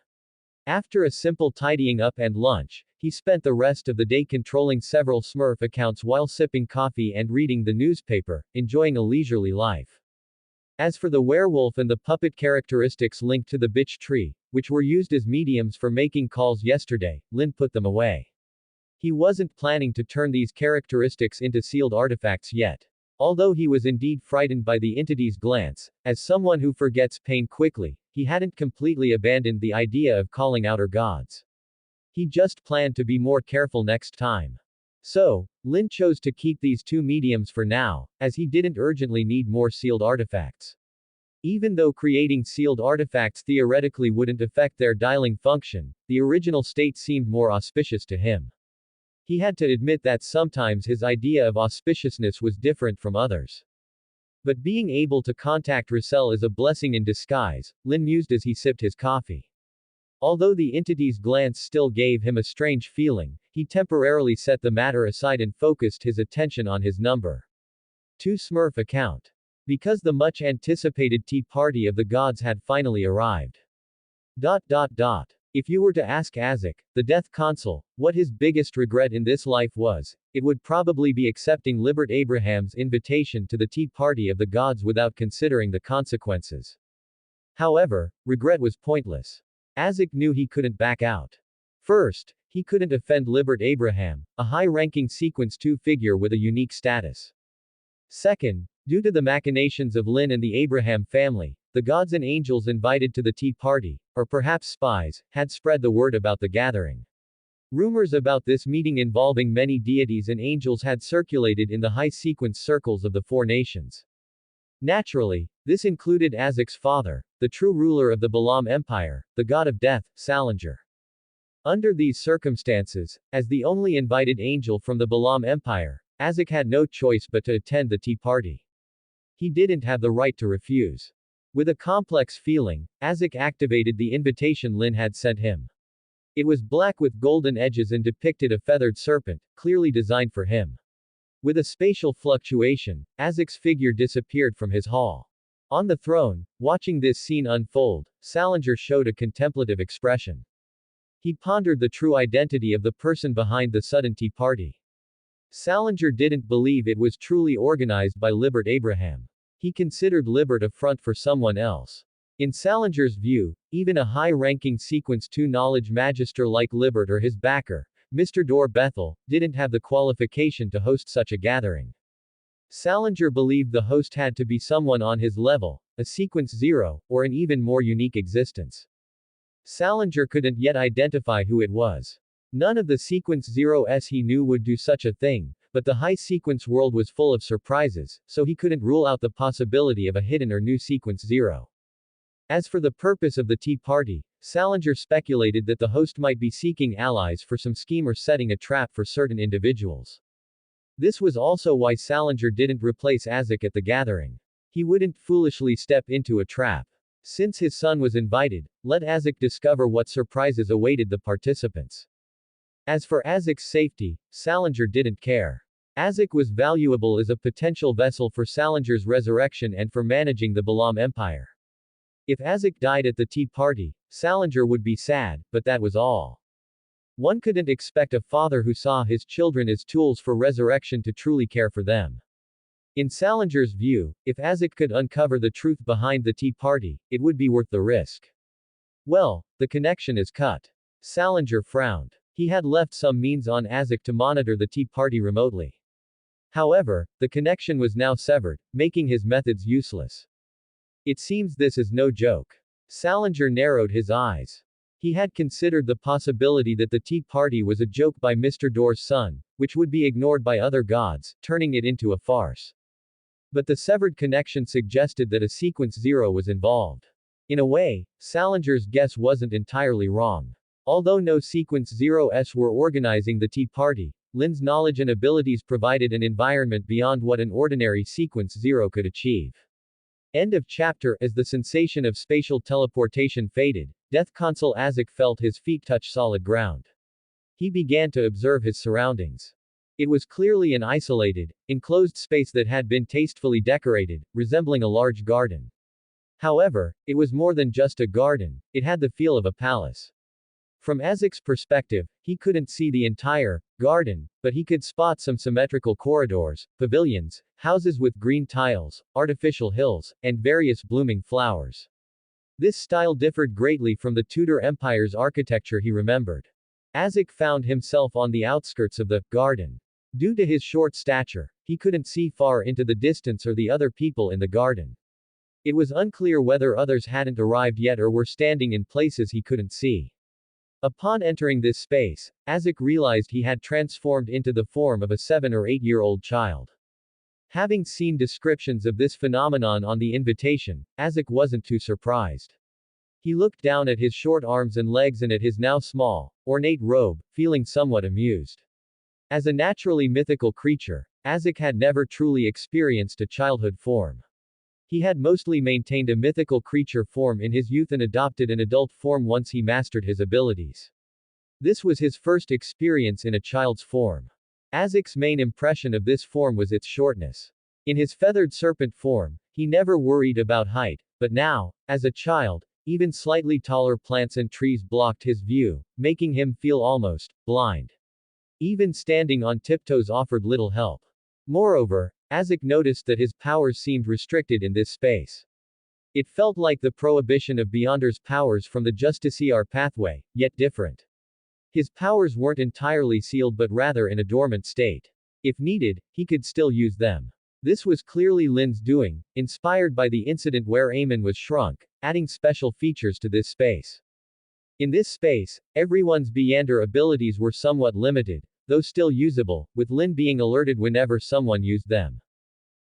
After a simple tidying up and lunch, he spent the rest of the day controlling several Smurf accounts while sipping coffee and reading the newspaper, enjoying a leisurely life. As for the werewolf and the puppet characteristics linked to the bitch tree, which were used as mediums for making calls yesterday, Lynn put them away. He wasn't planning to turn these characteristics into sealed artifacts yet. Although he was indeed frightened by the entity's glance, as someone who forgets pain quickly, he hadn't completely abandoned the idea of calling out her gods. He just planned to be more careful next time. So, Lynn chose to keep these two mediums for now, as he didn't urgently need more sealed artifacts. Even though creating sealed artifacts theoretically wouldn't affect their dialing function, the original state seemed more auspicious to him. He had to admit that sometimes his idea of auspiciousness was different from others. But being able to contact Rissel is a blessing in disguise, Lynn mused as he sipped his coffee. Although the entity's glance still gave him a strange feeling, he temporarily set the matter aside and focused his attention on his number 2 Smurf account. Because the much-anticipated tea party of the gods had finally arrived. If you were to ask Azek, the Death Consul, what his biggest regret in this life was, it would probably be accepting Libert Abraham's invitation to the tea party of the gods without considering the consequences. However, regret was pointless. Azek knew he couldn't back out. First, he couldn't offend Libert Abraham, a high-ranking Sequence 2 figure with a unique status. Second, due to the machinations of Lynn and the Abraham family, the gods and angels invited to the tea party, or perhaps spies, had spread the word about the gathering. Rumors about this meeting involving many deities and angels had circulated in the high sequence circles of the 4 nations. Naturally, this included Azek's father, the true ruler of the Balaam Empire, the god of death, Salinger. Under these circumstances, as the only invited angel from the Balaam Empire, Azek had no choice but to attend the tea party. He didn't have the right to refuse. With a complex feeling, Azek activated the invitation Lynn had sent him. It was black with golden edges and depicted a feathered serpent, clearly designed for him. With a spatial fluctuation, Azek's figure disappeared from his hall. On the throne, watching this scene unfold, Salinger showed a contemplative expression. He pondered the true identity of the person behind the sudden tea party. Salinger didn't believe it was truly organized by Libert Abraham. He considered Libert a front for someone else. In Salinger's view, even a high-ranking Sequence 2 knowledge magister like Libert or his backer, Mr. Dor Bethel, didn't have the qualification to host such a gathering. Salinger believed the host had to be someone on his level, a Sequence 0, or an even more unique existence. Salinger couldn't yet identify who it was. None of the Sequence 0s he knew would do such a thing, but the high sequence world was full of surprises, so he couldn't rule out the possibility of a hidden or new Sequence 0. As for the purpose of the tea party, Salinger speculated that the host might be seeking allies for some scheme or setting a trap for certain individuals. This was also why Salinger didn't replace Azek at the gathering. He wouldn't foolishly step into a trap. Since his son was invited, let Azek discover what surprises awaited the participants. As for Azek's safety, Salinger didn't care. Azek was valuable as a potential vessel for Salinger's resurrection and for managing the Balam Empire. If Azek died at the tea party, Salinger would be sad, but that was all. One couldn't expect a father who saw his children as tools for resurrection to truly care for them. In Salinger's view, if Azek could uncover the truth behind the tea party, it would be worth the risk. Well, the connection is cut. Salinger frowned. He had left some means on Azek to monitor the tea party remotely. However, the connection was now severed, making his methods useless. It seems this is no joke. Salinger narrowed his eyes. He had considered the possibility that the tea party was a joke by Mr. Dor's son, which would be ignored by other gods, turning it into a farce. But the severed connection suggested that a Sequence 0 was involved. In a way, Salinger's guess wasn't entirely wrong. Although no Sequence 0s were organizing the tea party, Lynn's knowledge and abilities provided an environment beyond what an ordinary Sequence 0 could achieve. End of chapter. As the sensation of spatial teleportation faded, Death Consul Azek felt his feet touch solid ground. He began to observe his surroundings. It was clearly an isolated, enclosed space that had been tastefully decorated, resembling a large garden. However, it was more than just a garden, it had the feel of a palace. From Azek's perspective, he couldn't see the entire garden, but he could spot some symmetrical corridors, pavilions, houses with green tiles, artificial hills, and various blooming flowers. This style differed greatly from the Tudor Empire's architecture he remembered. Azek found himself on the outskirts of the garden. Due to his short stature, he couldn't see far into the distance or the other people in the garden. It was unclear whether others hadn't arrived yet or were standing in places he couldn't see. Upon entering this space, Azek realized he had transformed into the form of a 7 or 8-year-old child. Having seen descriptions of this phenomenon on the invitation, Azek wasn't too surprised. He looked down at his short arms and legs and at his now small, ornate robe, feeling somewhat amused. As a naturally mythical creature, Azek had never truly experienced a childhood form. He had mostly maintained a mythical creature form in his youth and adopted an adult form once he mastered his abilities. This was his first experience in a child's form. Azek's main impression of this form was its shortness. In his feathered serpent form, he never worried about height, but now, as a child, even slightly taller plants and trees blocked his view, making him feel almost blind. Even standing on tiptoes offered little help. Moreover, Azek noticed that his powers seemed restricted in this space. It felt like the prohibition of Beyonder's powers from the Justiciar pathway, yet different. His powers weren't entirely sealed but rather in a dormant state. If needed, he could still use them. This was clearly Lynn's doing, inspired by the incident where Amon was shrunk, adding special features to this space. In this space, everyone's Beyonder abilities were somewhat limited, though still usable, with Lynn being alerted whenever someone used them.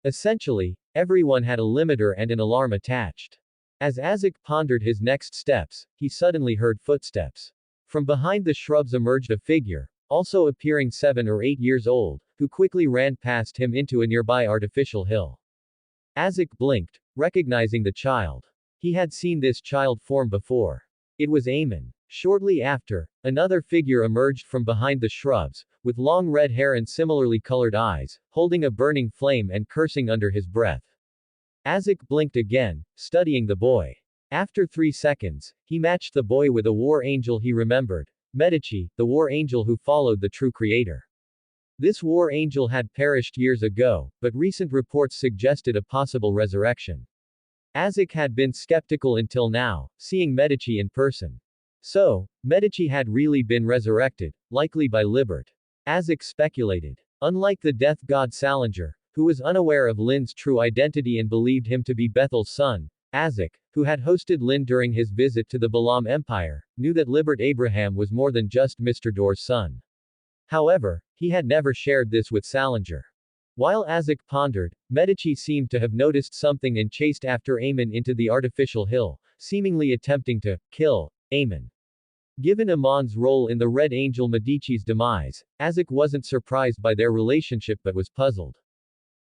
Essentially, everyone had a limiter and an alarm attached. As Azek pondered his next steps, he suddenly heard footsteps. From behind the shrubs emerged a figure, also appearing 7 or 8 years old, who quickly ran past him into a nearby artificial hill. Azek blinked, recognizing the child. He had seen this child form before. It was Amon. Shortly after, another figure emerged from behind the shrubs, with long red hair and similarly colored eyes, holding a burning flame and cursing under his breath. Azek blinked again, studying the boy. After 3 seconds, he matched the boy with a war angel he remembered, Medici, the war angel who followed the true creator. This war angel had perished years ago, but recent reports suggested a possible resurrection. Isaac had been skeptical until now, seeing Medici in person. So, Medici had really been resurrected, likely by Libert. Isaac speculated. Unlike the death god Salinger, who was unaware of Lynn's true identity and believed him to be Bethel's son, Isaac, who had hosted Lynn during his visit to the Balaam Empire, knew that Libert Abraham was more than just Mr. Dor's son. However, he had never shared this with Salinger. While Isaac pondered, Medici seemed to have noticed something and chased after Amon into the artificial hill, seemingly attempting to kill Amon. Given Amon's role in the Red Angel Medici's demise, Isaac wasn't surprised by their relationship but was puzzled.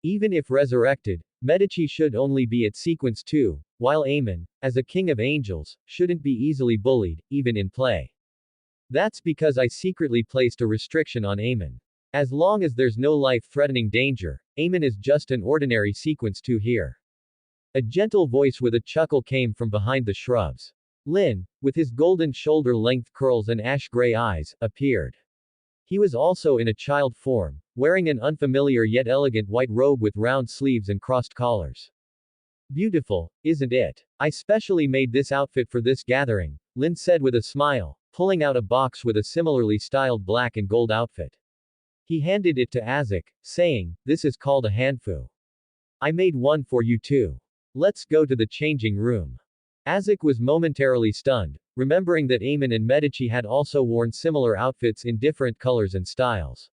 Even if resurrected, Medici should only be at sequence 2, while Amon, as a king of angels, shouldn't be easily bullied, even in play. That's because I secretly placed a restriction on Amon. As long as there's no life-threatening danger, Amon is just an ordinary sequence 2 here. A gentle voice with a chuckle came from behind the shrubs. Lynn, with his golden shoulder-length curls and ash-gray eyes, appeared. He was also in a child form, wearing an unfamiliar yet elegant white robe with round sleeves and crossed collars. Beautiful, isn't it? I specially made this outfit for this gathering, Lynn said with a smile, pulling out a box with a similarly styled black and gold outfit. He handed it to Isaac, saying, "This is called a hanfu. I made one for you too. Let's go to the changing room." Isaac was momentarily stunned, remembering that Amon and Medici had also worn similar outfits in different colors and styles.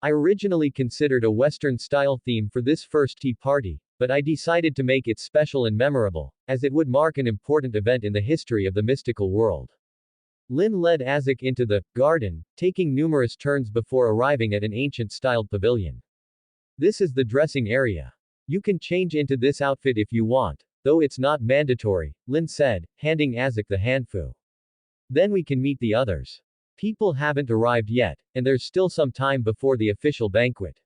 I originally considered a Western-style theme for this first tea party, but I decided to make it special and memorable, as it would mark an important event in the history of the mystical world. Lynn led Isaac into the garden, taking numerous turns before arriving at an ancient-styled pavilion. This is the dressing area. You can change into this outfit if you want, though it's not mandatory, Lynn said, handing Isaac the hanfu. Then we can meet the others. People haven't arrived yet, and there's still some time before the official banquet.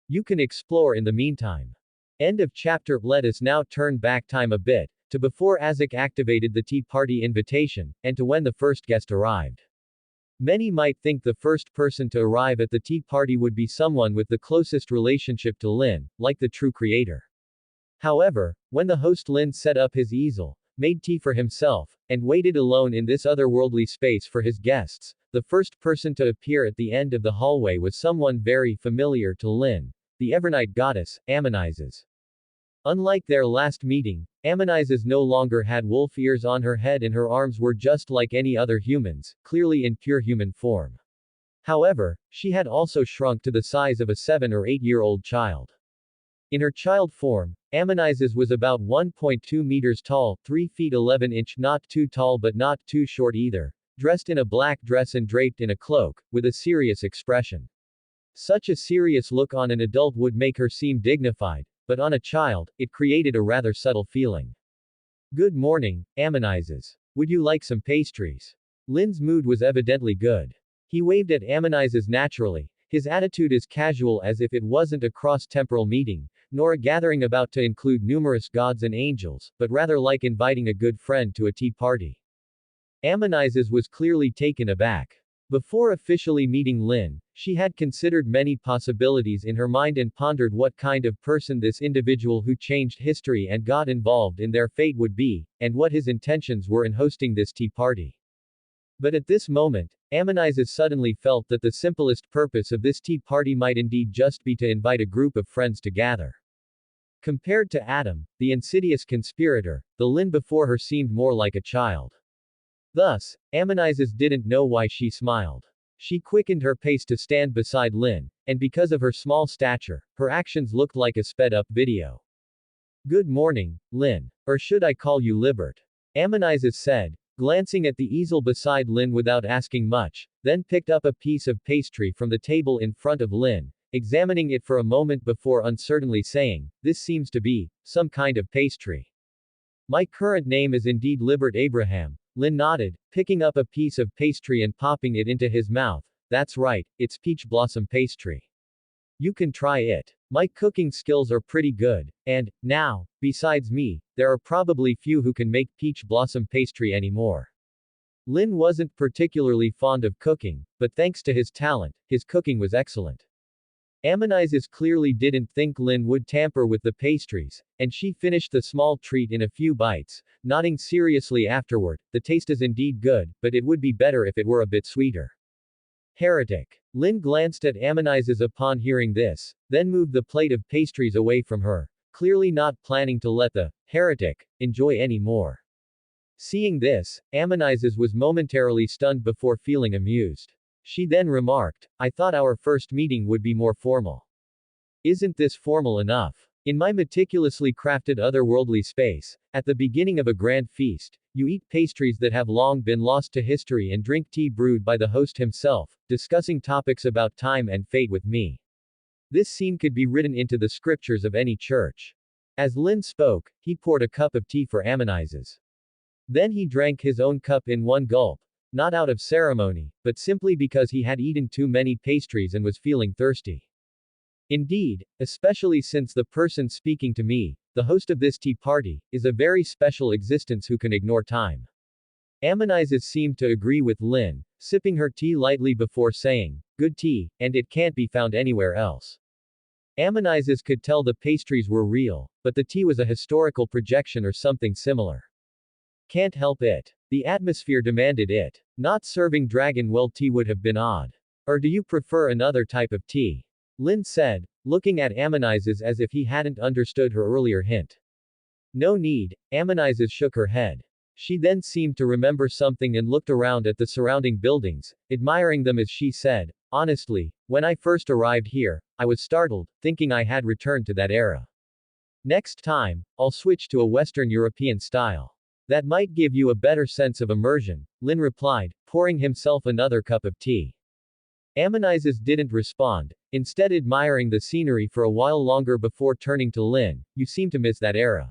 You can explore in the meantime. End of chapter. Let us now turn back time a bit, to before Isaac activated the tea party invitation, and to when the first guest arrived. Many might think the first person to arrive at the tea party would be someone with the closest relationship to Lynn, like the true creator. However, when the host Lynn set up his easel, made tea for himself, and waited alone in this otherworldly space for his guests, the first person to appear at the end of the hallway was someone very familiar to Lynn, the Evernight goddess, Amonises. Unlike their last meeting, Amonises no longer had wolf ears on her head and her arms were just like any other humans, clearly in pure human form. However, she had also shrunk to the size of a 7 or 8-year-old child. In her child form, Amonises was about 1.2 meters tall, 3 feet 11 inch, not too tall but not too short either, dressed in a black dress and draped in a cloak, with a serious expression. Such a serious look on an adult would make her seem dignified, but on a child, it created a rather subtle feeling. Good morning, Amonises. Would you like some pastries? Lynn's mood was evidently good. He waved at Amonises naturally, his attitude as casual as if it wasn't a cross-temporal meeting, nor a gathering about to include numerous gods and angels, but rather like inviting a good friend to a tea party. Amonises was clearly taken aback. Before officially meeting Lynn, she had considered many possibilities in her mind and pondered what kind of person this individual who changed history and got involved in their fate would be, and what his intentions were in hosting this tea party. But at this moment, Amonises suddenly felt that the simplest purpose of this tea party might indeed just be to invite a group of friends to gather. Compared to Adam, the insidious conspirator, the Lynn before her seemed more like a child. Thus, Amonises didn't know why she smiled. She quickened her pace to stand beside Lynn, and because of her small stature, her actions looked like a sped-up video. Good morning, Lynn. Or should I call you Libert? Amonises said, glancing at the easel beside Lynn without asking much, then picked up a piece of pastry from the table in front of Lynn, examining it for a moment before uncertainly saying, "This seems to be some kind of pastry." My current name is indeed Libert Abraham, Lynn nodded, picking up a piece of pastry and popping it into his mouth. That's right, it's peach blossom pastry. You can try it. My cooking skills are pretty good, and, now, besides me, there are probably few who can make peach blossom pastry anymore. Lynn wasn't particularly fond of cooking, but thanks to his talent, his cooking was excellent. Amonises clearly didn't think Lynn would tamper with the pastries, and she finished the small treat in a few bites, nodding seriously afterward. The taste is indeed good, but it would be better if it were a bit sweeter. Heretic. Lynn glanced at Amonises upon hearing this, then moved the plate of pastries away from her, clearly not planning to let the heretic enjoy any more. Seeing this, Amonises was momentarily stunned before feeling amused. She then remarked, I thought our first meeting would be more formal. Isn't this formal enough? In my meticulously crafted otherworldly space, at the beginning of a grand feast, you eat pastries that have long been lost to history and drink tea brewed by the host himself, discussing topics about time and fate with me. This scene could be written into the scriptures of any church. As Lynn spoke, he poured a cup of tea for Amonises. Then he drank his own cup in one gulp, not out of ceremony, but simply because he had eaten too many pastries and was feeling thirsty. Indeed, especially since the person speaking to me, the host of this tea party, is a very special existence who can ignore time. Amonises seemed to agree with Lynn, sipping her tea lightly before saying, good tea, and it can't be found anywhere else. Amonises could tell the pastries were real, but the tea was a historical projection or something similar. Can't help it. The atmosphere demanded it. Not serving dragon well tea would have been odd. Or do you prefer another type of tea? Lynn said, looking at Amonises as if he hadn't understood her earlier hint. No need, Amonises shook her head. She then seemed to remember something and looked around at the surrounding buildings, admiring them as she said, honestly, when I first arrived here, I was startled, thinking I had returned to that era. Next time, I'll switch to a Western European style. That might give you a better sense of immersion, Lynn replied, pouring himself another cup of tea. Amonises didn't respond, instead admiring the scenery for a while longer before turning to Lynn. You seem to miss that era.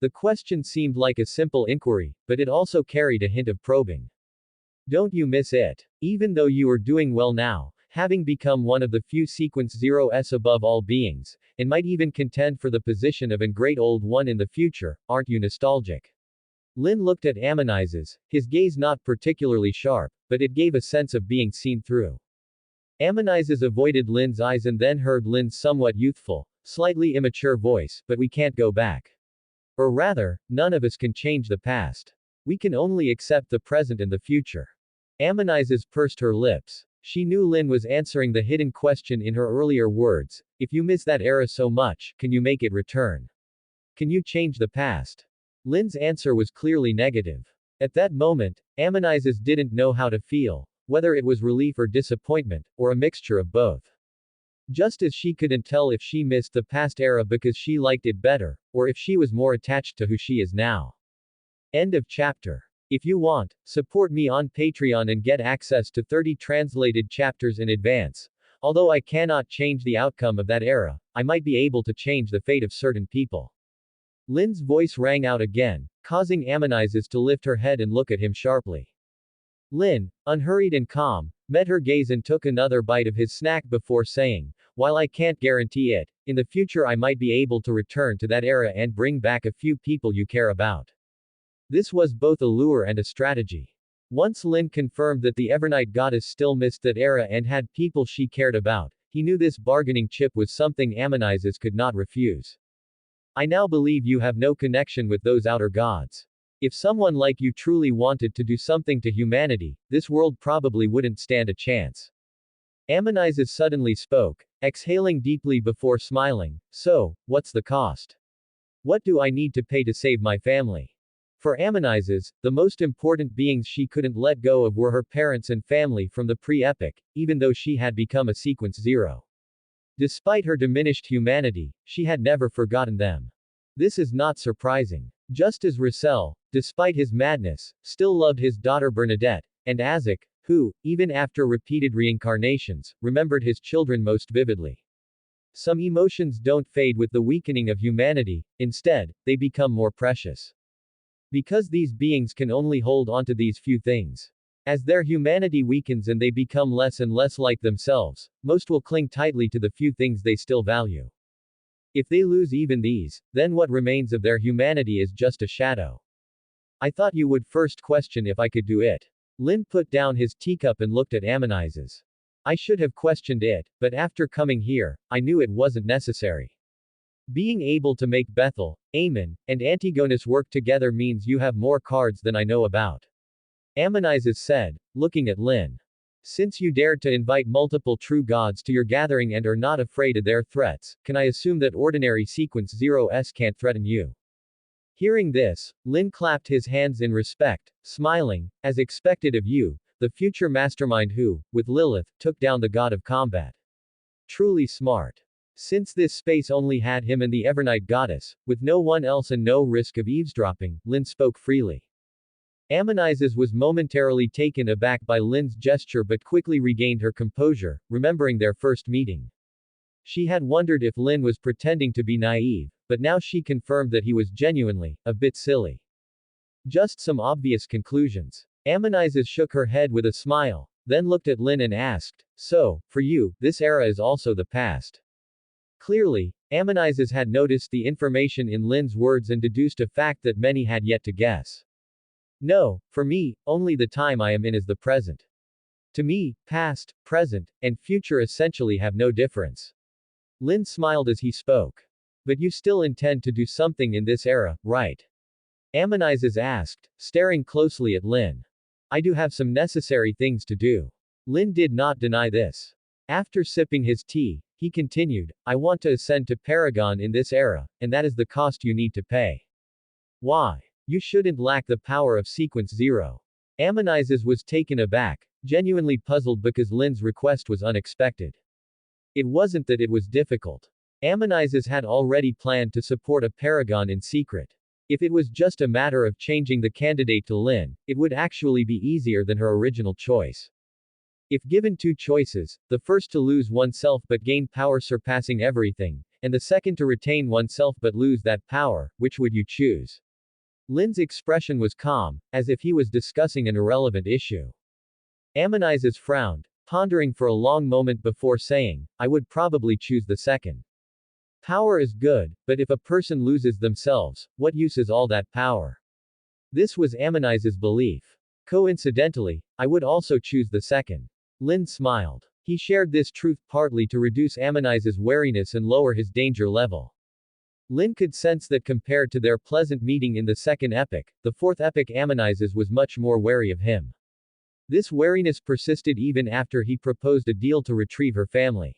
The question seemed like a simple inquiry, but it also carried a hint of probing. Don't you miss it? Even though you are doing well now, having become one of the few Sequence Zero's above all beings, and might even contend for the position of an great old one in the future, aren't you nostalgic? Lynn looked at Amonises, his gaze not particularly sharp, but it gave a sense of being seen through. Amonises avoided Lynn's eyes and then heard Lynn's somewhat youthful, slightly immature voice, but we can't go back. Or rather, none of us can change the past. We can only accept the present and the future. Amonises pursed her lips. She knew Lynn was answering the hidden question in her earlier words. If you miss that era so much, can you make it return? Can you change the past? Lynn's answer was clearly negative. At that moment, Amonises didn't know how to feel, whether it was relief or disappointment, or a mixture of both. Just as she couldn't tell if she missed the past era because she liked it better, or if she was more attached to who she is now. End of chapter. If you want, support me on Patreon and get access to 30 translated chapters in advance. Although I cannot change the outcome of that era, I might be able to change the fate of certain people. Lynn's voice rang out again, causing Amonises to lift her head and look at him sharply. Lynn, unhurried and calm, met her gaze and took another bite of his snack before saying, while I can't guarantee it, in the future I might be able to return to that era and bring back a few people you care about. This was both a lure and a strategy. Once Lynn confirmed that the Evernight goddess still missed that era and had people she cared about, he knew this bargaining chip was something Amonises could not refuse. I now believe you have no connection with those outer gods. If someone like you truly wanted to do something to humanity, this world probably wouldn't stand a chance. Amonises suddenly spoke, exhaling deeply before smiling. So, what's the cost? What do I need to pay to save my family? For Amonises, the most important beings she couldn't let go of were her parents and family from the pre-epic, even though she had become a Sequence Zero. Despite her diminished humanity, she had never forgotten them. This is not surprising. Just as Russell, despite his madness, still loved his daughter Bernadette, and Azek, who, even after repeated reincarnations, remembered his children most vividly. Some emotions don't fade with the weakening of humanity, instead, they become more precious. Because these beings can only hold onto these few things. As their humanity weakens and they become less and less like themselves, most will cling tightly to the few things they still value. If they lose even these, then what remains of their humanity is just a shadow. I thought you would first question if I could do it. Lynn put down his teacup and looked at Ammonizes. I should have questioned it, but after coming here, I knew it wasn't necessary. Being able to make Bethel, Amon, and Antigonus work together means you have more cards than I know about. Ammonizes said, looking at Lynn. Since you dared to invite multiple true gods to your gathering and are not afraid of their threats, can I assume that ordinary Sequence Zero's can't threaten you? Hearing this, Lynn clapped his hands in respect, smiling, as expected of you, the future mastermind who, with Lilith, took down the god of combat. Truly smart. Since this space only had him and the Evernight goddess, with no one else and no risk of eavesdropping, Lynn spoke freely. Ammonizes was momentarily taken aback by Lynn's gesture but quickly regained her composure, remembering their first meeting. She had wondered if Lynn was pretending to be naive, but now she confirmed that he was genuinely, a bit silly. Just some obvious conclusions. Ammonizes shook her head with a smile, then looked at Lynn and asked, so, for you, this era is also the past. Clearly, Ammonizes had noticed the information in Lynn's words and deduced a fact that many had yet to guess. No, for me, only the time I am in is the present. To me, past, present, and future essentially have no difference. Lynn smiled as he spoke. But you still intend to do something in this era, right? Ammonizes asked, staring closely at Lynn. I do have some necessary things to do. Lynn did not deny this. After sipping his tea, he continued, I want to ascend to Paragon in this era, and that is the cost you need to pay. Why? You shouldn't lack the power of Sequence Zero. Ammonizes was taken aback, genuinely puzzled because Lynn's request was unexpected. It wasn't that it was difficult. Ammonizes had already planned to support a Paragon in secret. If it was just a matter of changing the candidate to Lynn, it would actually be easier than her original choice. If given two choices, the first to lose oneself but gain power surpassing everything, and the second to retain oneself but lose that power, which would you choose? Lynn's expression was calm, as if he was discussing an irrelevant issue. Ammonizes frowned, pondering for a long moment before saying, I would probably choose the second. Power is good, but if a person loses themselves, what use is all that power? This was Ammonizes' belief. Coincidentally, I would also choose the second. Lynn smiled. He shared this truth partly to reduce Ammonizes' wariness and lower his danger level. Lynn could sense that compared to their pleasant meeting in the second epic, the fourth epic Ammonizes was much more wary of him. This wariness persisted even after he proposed a deal to retrieve her family.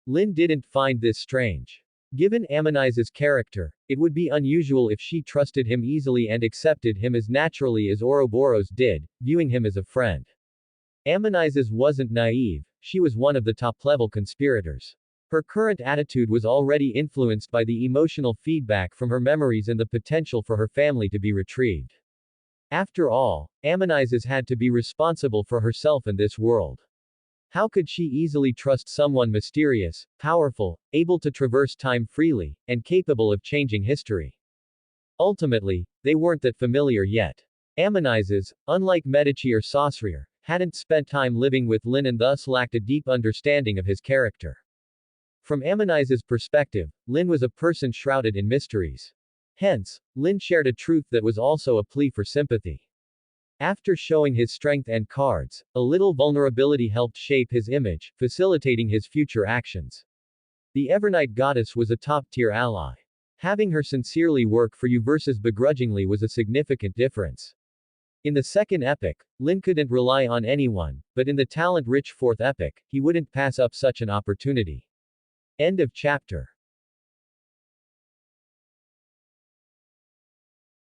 Lynn didn't find this strange. Given Ammonizes' character, it would be unusual if she trusted him easily and accepted him as naturally as Ouroboros did, viewing him as a friend. Ammonizes wasn't naive, she was one of the top-level conspirators. Her current attitude was already influenced by the emotional feedback from her memories and the potential for her family to be retrieved. After all, Ammonizes had to be responsible for herself and this world. How could she easily trust someone mysterious, powerful, able to traverse time freely, and capable of changing history? Ultimately, they weren't that familiar yet. Ammonizes, unlike Medici or Saussure, hadn't spent time living with Lynn and thus lacked a deep understanding of his character. From Ammonizes' perspective, Lynn was a person shrouded in mysteries. Hence, Lynn shared a truth that was also a plea for sympathy. After showing his strength and cards, a little vulnerability helped shape his image, facilitating his future actions. The Evernight goddess was a top-tier ally. Having her sincerely work for you versus begrudgingly was a significant difference. In the second epic, Lynn couldn't rely on anyone, but in the talent-rich fourth epic, he wouldn't pass up such an opportunity. End of chapter.